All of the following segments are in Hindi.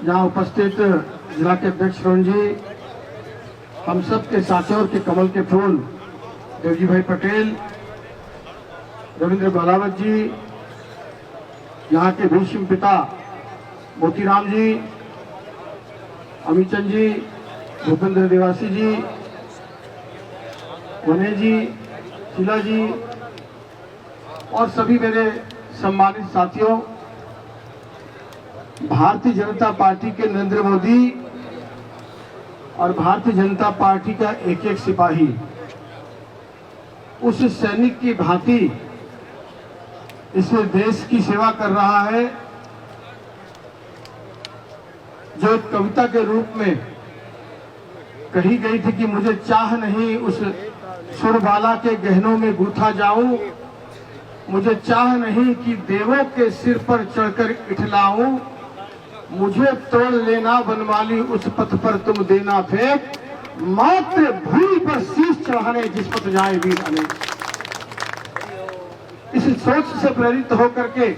जहां उपस्थित जिला के अध्यक्ष अरुण जी, हम सब के साथियों के कमल के फूल देवजी भाई पटेल, रविंद्र बलावत जी, यहाँ के भीष्म पिता मोतीराम जी, अमीचंद जी, भूपेंद्र देवासी जी, वने जी, शीला जी और सभी मेरे सम्मानित साथियों, भारतीय जनता पार्टी के नरेंद्र मोदी और भारतीय जनता पार्टी का एक एक सिपाही उस सैनिक की भांति इस देश की सेवा कर रहा है जो एक कविता के रूप में कही गई थी कि मुझे चाह नहीं उस सुरबाला के गहनों में गूथा जाऊं, मुझे चाह नहीं कि देवों के सिर पर चढ़कर इठलाऊं, मुझे तोड़ लेना बनमाली उस पथ पर तुम देना फेंक, मात्र भूमि पर शीश चढ़ाने जिस पथ जाए वीर अनेक। इस सोच से प्रेरित होकर के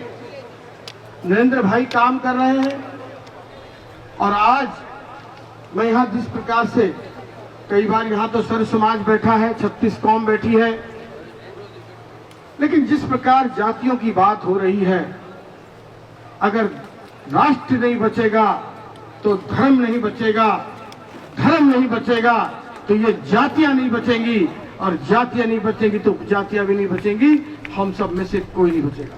नरेंद्र भाई काम कर रहे हैं और आज मैं यहाँ जिस प्रकार से, कई बार यहाँ तो सर्व समाज बैठा है, 36 कौम बैठी है, लेकिन जिस प्रकार जातियों की बात हो रही है, अगर राष्ट्र नहीं बचेगा तो धर्म नहीं बचेगा, धर्म नहीं बचेगा तो ये जातियां नहीं बचेंगी और जातियां नहीं बचेंगी तो जातियां भी नहीं बचेंगी, हम सब में से कोई नहीं बचेगा।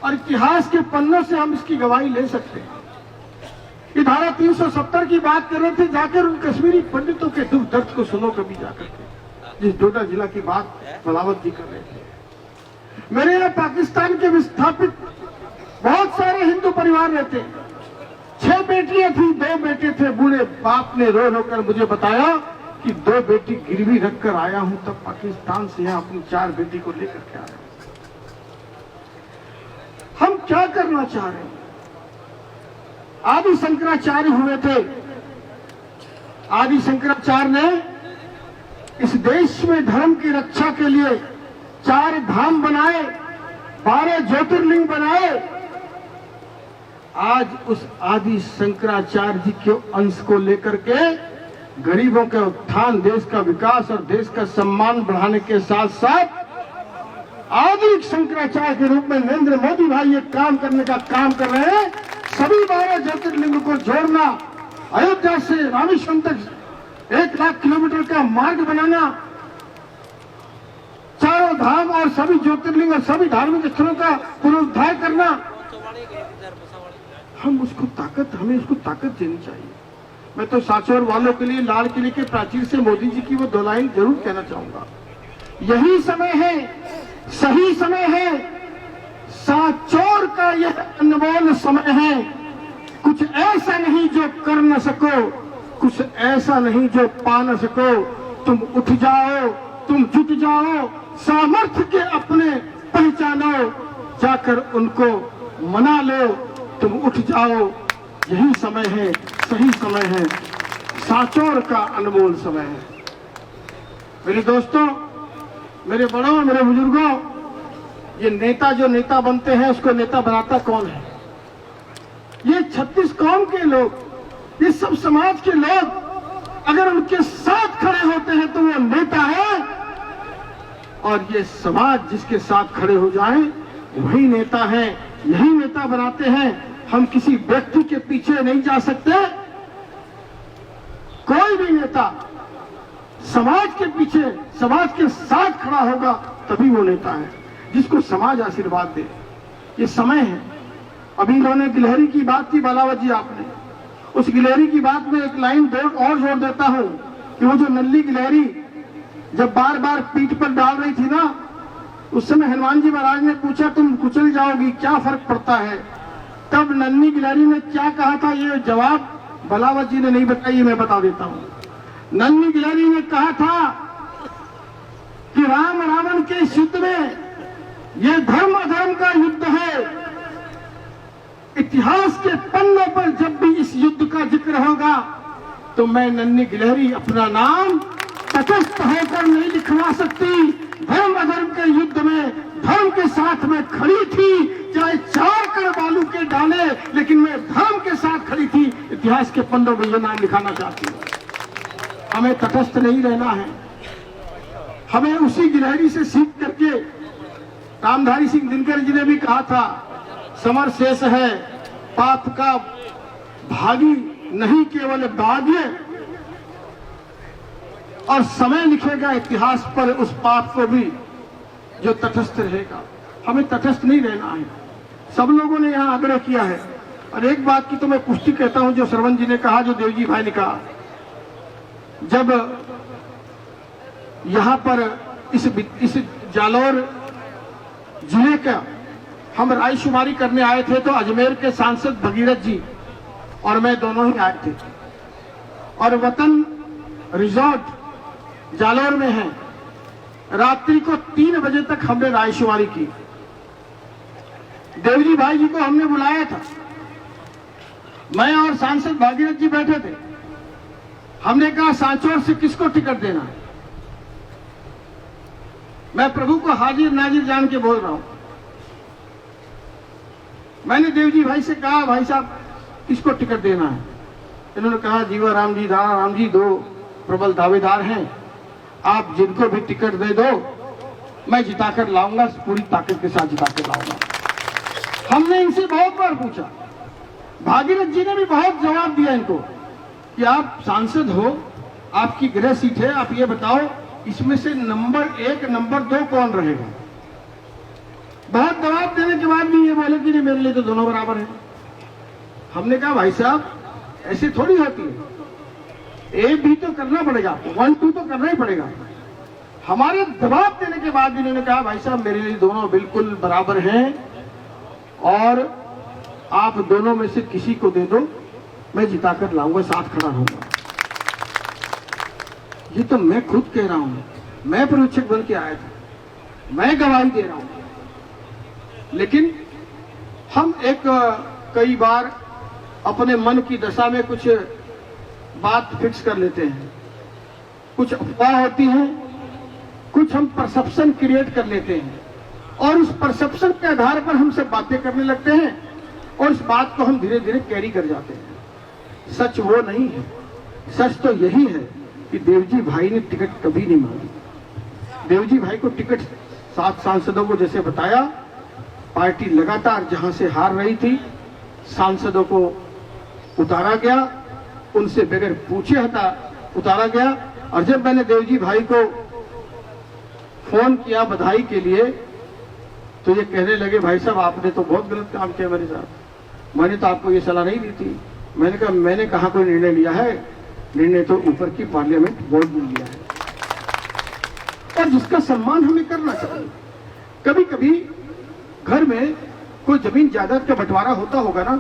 और इतिहास के पन्नों से हम इसकी गवाही ले सकते हैं। ये धारा 370 की बात कर रहे थे, जाकर उन कश्मीरी पंडितों के दुख दर्द को सुनो कभी जाकर के, जिस डोडा जिला की बात बलावत जी कर रहे थे। मेरे यहाँ पाकिस्तान के विस्थापित बहुत सारे हिंदू परिवार रहते हैं, 6 बेटियां थी, 2 बेटे थे। बूढ़े बाप ने रो रो कर मुझे बताया कि 2 बेटी गिरवी रखकर आया हूं, तब पाकिस्तान से यहाँ अपनी 4 बेटी को लेकर के आया हूं। हम क्या करना चाह रहे हैं? आदि शंकराचार्य हुए थे, आदि शंकराचार्य ने इस देश में धर्म की रक्षा के लिए 4 धाम बनाए, 12 ज्योतिर्लिंग बनाए। आज उस आदि शंकराचार्य जी के अंश को लेकर के गरीबों का उत्थान, देश का विकास और देश का सम्मान बढ़ाने के साथ साथ आदि शंकराचार्य के रूप में नरेंद्र मोदी भाई ये काम करने का काम कर रहे हैं। सभी 12 ज्योतिर्लिंग को जोड़ना, अयोध्या से रामेश्वरम तक 1 लाख किलोमीटर का मार्ग बनाना, चारों धाम और सभी ज्योतिर्लिंग और सभी धार्मिक स्थलों का पुनरुद्धार करना, हमें उसको ताकत देनी चाहिए। मैं तो सांचौर वालों के लिए लाल किले के प्राचीर से मोदी जी की वो 2 लाइन जरूर कहना चाहूंगा। यही समय है, सही समय है, सांचौर का यह अनमोल समय है। कुछ ऐसा नहीं जो कर न सको, कुछ ऐसा नहीं जो पा न सको। तुम उठ जाओ, तुम जुट जाओ, सामर्थ्य के अपने पहचानो, जाकर उनको मना लो। तुम उठ जाओ, यही समय है, सही समय है, सांचौर का अनमोल समय है। मेरे दोस्तों, मेरे बड़ों, मेरे बुजुर्गों, ये नेता जो नेता बनते हैं उसको नेता बनाता कौन है? ये 36 कौम के लोग, ये सब समाज के लोग अगर उनके साथ खड़े होते हैं तो वो नेता है, और ये समाज जिसके साथ खड़े हो जाए वही नेता है, यही नेता बनाते हैं। हम किसी व्यक्ति के पीछे नहीं जा सकते। कोई भी नेता समाज के पीछे, समाज के साथ खड़ा होगा तभी वो नेता है जिसको समाज आशीर्वाद दे। ये समय है। अभी इन्होंने गिलहरी की बात की बलावत जी, आपने उस गिलहरी की बात में एक लाइन और जोड़ देता हूं कि वो जो नल्ली गिलहरी जब बार बार पीठ पर डाल रही थी ना, उस समय हनुमान जी महाराज ने पूछा तुम कुचल जाओगी, क्या फर्क पड़ता है? तब नन्ही गिलहरी ने क्या कहा था, ये जवाब बलावत जी ने नहीं बताया, मैं बता देता हूं। नन्ही गिलहरी ने कहा था कि राम रावण के युद्ध में ये धर्म अधर्म का युद्ध है। इतिहास के पन्नों पर जब भी इस युद्ध का जिक्र होगा तो मैं नन्ही गिलहरी अपना नाम तटस्थ होकर नहीं लिखवा सकती। धर्म अधर्म के युद्ध में धर्म के साथ में खड़ी थी, चाहे 4 कण बालू के डाले, लेकिन मैं धर्म के साथ खड़ी थी। इतिहास के पन्नों में यह नाम लिखाना चाहती हूँ। हमें तटस्थ नहीं रहना है। हमें उसी गिलहरी से सीख करके रामधारी सिंह दिनकर जी ने भी कहा था, समर शेष है पाप का भागी, नहीं केवल भाग्य, और समय लिखेगा इतिहास पर उस पाप को भी जो तटस्थ रहेगा। हमें तटस्थ नहीं रहना है। सब लोगों ने यहां आग्रह किया है। और एक बात की तो मैं पुष्टि कहता हूं, जो श्रवण जी ने कहा, जो देवजी भाई ने कहा, जब यहां पर इस जालौर जिले का हम रायशुमारी करने आए थे, तो अजमेर के सांसद भगीरथ जी और मैं दोनों ही आए थे। और वतन रिजॉर्ट जालौर में है। रात्रि को 3 बजे तक हमने रायशुमारी की। देवजी भाई जी को हमने बुलाया था। मैं और सांसद भागीरथ जी बैठे थे। हमने कहा सांचौर से किसको टिकट देना है। मैं प्रभु को हाजिर नाजिर जान के बोल रहा हूं। मैंने देवजी भाई से कहा, भाई साहब किसको टिकट देना है। इन्होंने कहा, जीवा राम जी, दारा राम जी 2 प्रबल दावेदार हैं, आप जिनको भी टिकट दे दो मैं जिताकर लाऊंगा, पूरी ताकत के साथ जिताकर लाऊंगा। हमने इनसे बहुत बार पूछा, भागीरथ जी ने भी बहुत जवाब दिया इनको कि आप सांसद हो, आपकी गृह सीट है, आप ये बताओ इसमें से नंबर 1 नंबर 2 कौन रहेगा। बहुत दबाव देने के बाद भी ये बोले कि नहीं, मेरे लिए तो दोनों बराबर है। हमने कहा भाई साहब ऐसे थोड़ी होती है, ए भी तो करना पड़ेगा, 1 2 तो करना ही पड़ेगा। हमारे दबाव देने के बाद भी इन्होंने कहा भाई साहब मेरे लिए दोनों बिल्कुल बराबर हैं और आप दोनों में से किसी को दे दो, मैं जिताकर लाऊंगा, साथ खड़ा रहूंगा। ये तो मैं खुद कह रहा हूं, मैं पर्यवेक्षक बन के आया था, मैं गवाही दे रहा हूं। लेकिन हम कई बार अपने मन की दशा में कुछ बात फिक्स कर लेते हैं, कुछ अफवाह होती है, कुछ हम परसेप्शन क्रिएट कर लेते हैं और उस परसेप्शन के आधार पर हम सब बातें करने लगते हैं और इस बात को हम धीरे धीरे कैरी कर जाते हैं। सच वो नहीं है। सच तो यही है कि देवजी भाई ने टिकट कभी नहीं मांगी। देवजी भाई को टिकट 7 सांसदों को जैसे बताया, पार्टी लगातार जहां से हार रही थी सांसदों को उतारा गया, उनसे बगैर पूछे उतारा गया। और जब मैंने देवजी भाई को फोन किया बधाई के लिए, तो ये कहने लगे भाई साहब आपने तो बहुत गलत काम किया मेरे साथ, मैंने तो आपको ये सलाह नहीं दी थी। मैंने कहा कोई निर्णय लिया है, निर्णय तो ऊपर की पार्लियामेंट बोर्ड ने लिया है और जिसका सम्मान हमें करना चाहिए। कभी कभी घर में कोई जमीन जायदाद का बंटवारा होता होगा ना,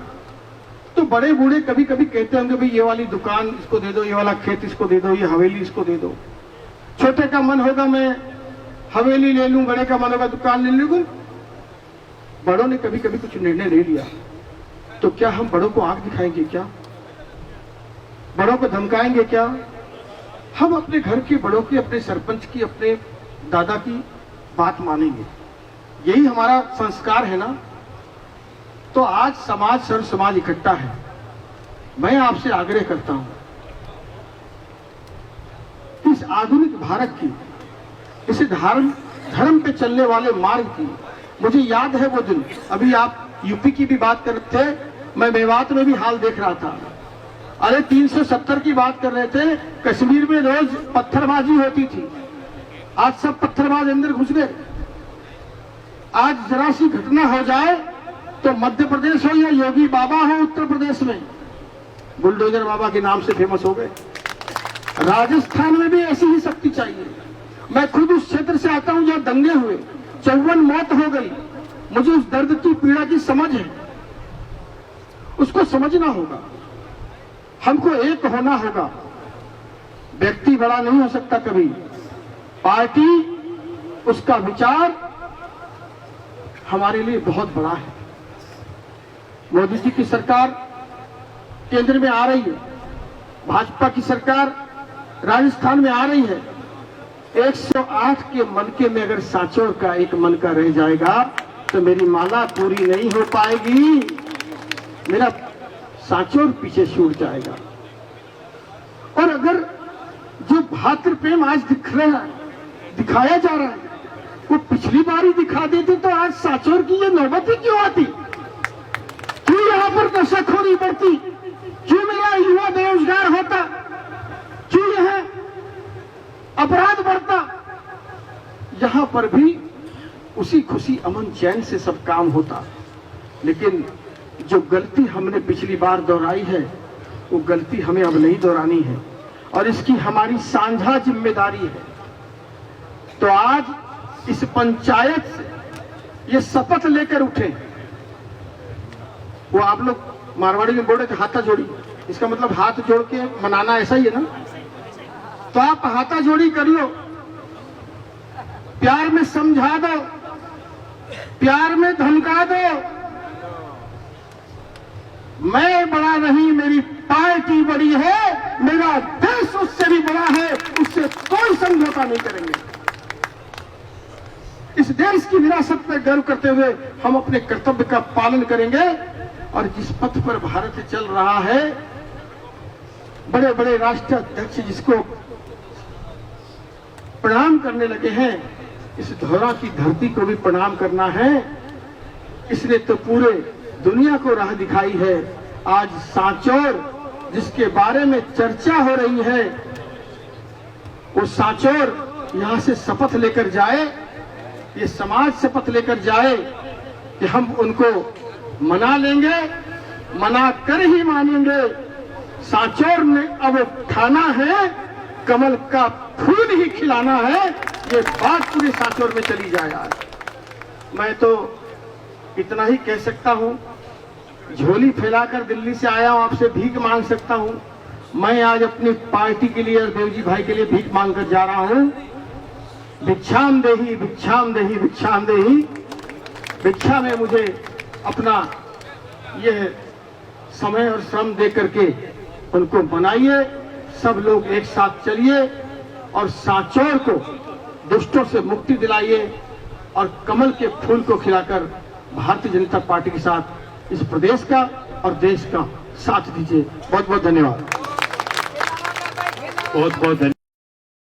तो बड़े बूढ़े कभी कभी कहते होंगे भाई ये वाली दुकान इसको दे दो, ये वाला खेत इसको दे दो, ये हवेली इसको दे दो। छोटे का मन होगा मैं हवेली ले लूं, बड़े का मन होगा दुकान ले लूं। बड़ों ने कभी कभी कुछ निर्णय ले लिया, तो क्या हम बड़ों को आंख दिखाएंगे क्या? बड़ों को धमकाएंगे क्या? हम अपने घर के बड़ों की, अपने सरपंच की, अपने दादा की बात मानेंगे। यही हमारा संस्कार है ना। तो आज समाज, सर्व समाज इकट्ठा है। मैं आपसे आग्रह करता हूं, इस आधुनिक भारत की, इस धर्म पे चलने वाले मार्ग की, मुझे याद है वो दिन, अभी आप यूपी की भी बात कर रहे थे, मैं मेवात में भी हाल देख रहा था। अरे 370 की बात कर रहे थे, कश्मीर में रोज पत्थरबाजी होती थी, आज सब पत्थरबाज अंदर घुस गए। आज जरा सी घटना हो जाए तो मध्य प्रदेश हो या योगी बाबा हो उत्तर प्रदेश में, बुलडोजर बाबा के नाम से फेमस हो गए। राजस्थान में भी ऐसी ही शक्ति चाहिए। मैं खुद उस क्षेत्र से आता हूं जहां दंगे हुए, 54 मौत हो गई। मुझे उस दर्द की, पीड़ा की समझ है, उसको समझना होगा। हमको एक होना होगा। व्यक्ति बड़ा नहीं हो सकता कभी, पार्टी, उसका विचार हमारे लिए बहुत बड़ा है। मोदी जी की सरकार केंद्र में आ रही है, भाजपा की सरकार राजस्थान में आ रही है। 108 के मनके में अगर सांचौर का एक मनका रह जाएगा तो मेरी माला पूरी नहीं हो पाएगी। मेरा सांचौर पीछे छूट जाएगा। और अगर जो भातृ प्रेम आज दिखाया जा रहा है वो पिछली बार ही दिखा देते तो आज सांचौर की ये नौबत ही क्यों आती? क्यों यहां पर नशाखोरी बढ़ती? क्यों मेरा युवा बेरोजगार होता? क्यों यह अपराध बढ़ता? यहां पर भी उसी खुशी अमन चैन से सब काम होता। लेकिन जो गलती हमने पिछली बार दोहराई है वो गलती हमें अब नहीं दोहरानी है और इसकी हमारी साझा जिम्मेदारी है। तो आज इस पंचायत से ये शपथ लेकर उठे। वो आप लोग मारवाड़ी में बोले थे हाथा जोड़ी, इसका मतलब हाथ जोड़ के मनाना ऐसा ही है ना। तो आप हाथा जोड़ी कर लो, प्यार में समझा दो, प्यार में धमका दो। मैं बड़ा नहीं, मेरी पार्टी बड़ी है, मेरा देश उससे भी बड़ा है, उससे कोई समझौता नहीं करेंगे। इस देश की विरासत पर गर्व करते हुए हम अपने कर्तव्य का पालन करेंगे। और जिस पथ पर भारत चल रहा है, बड़े बड़े राष्ट्राध्यक्ष जिसको प्रणाम करने लगे हैं, इस धौरा की धरती को भी प्रणाम करना है। इसने तो पूरे दुनिया को राह दिखाई है। आज सांचौर जिसके बारे में चर्चा हो रही है, वो सांचौर यहां से शपथ लेकर जाए, ये समाज शपथ लेकर जाए कि हम उनको मना लेंगे, मना कर ही मानेंगे। सांचौर ने अब ठाना है, कमल का फूल ही खिलाना है। ये बात पूरे सांचौर में चली जाए। आज मैं तो इतना ही कह सकता हूं, झोली फैलाकर दिल्ली से आया हूं, आपसे भीख मांग सकता हूं। मैं आज अपनी पार्टी के लिए और देवजी भाई के लिए भीख मांग कर जा रहा हूं। भिक्षाम देही, भिक्षाम देही, भिक्षाम देही। भिक्षा में मुझे अपना यह समय और श्रम दे करके उनको बनाइए। सब लोग एक साथ चलिए और सांचौर को दुष्टों से मुक्ति दिलाइए और कमल के फूल को खिलाकर भारतीय जनता पार्टी के साथ इस प्रदेश का और देश का साथ दीजिए। बहुत बहुत धन्यवाद। बहुत बहुत धन्यवाद।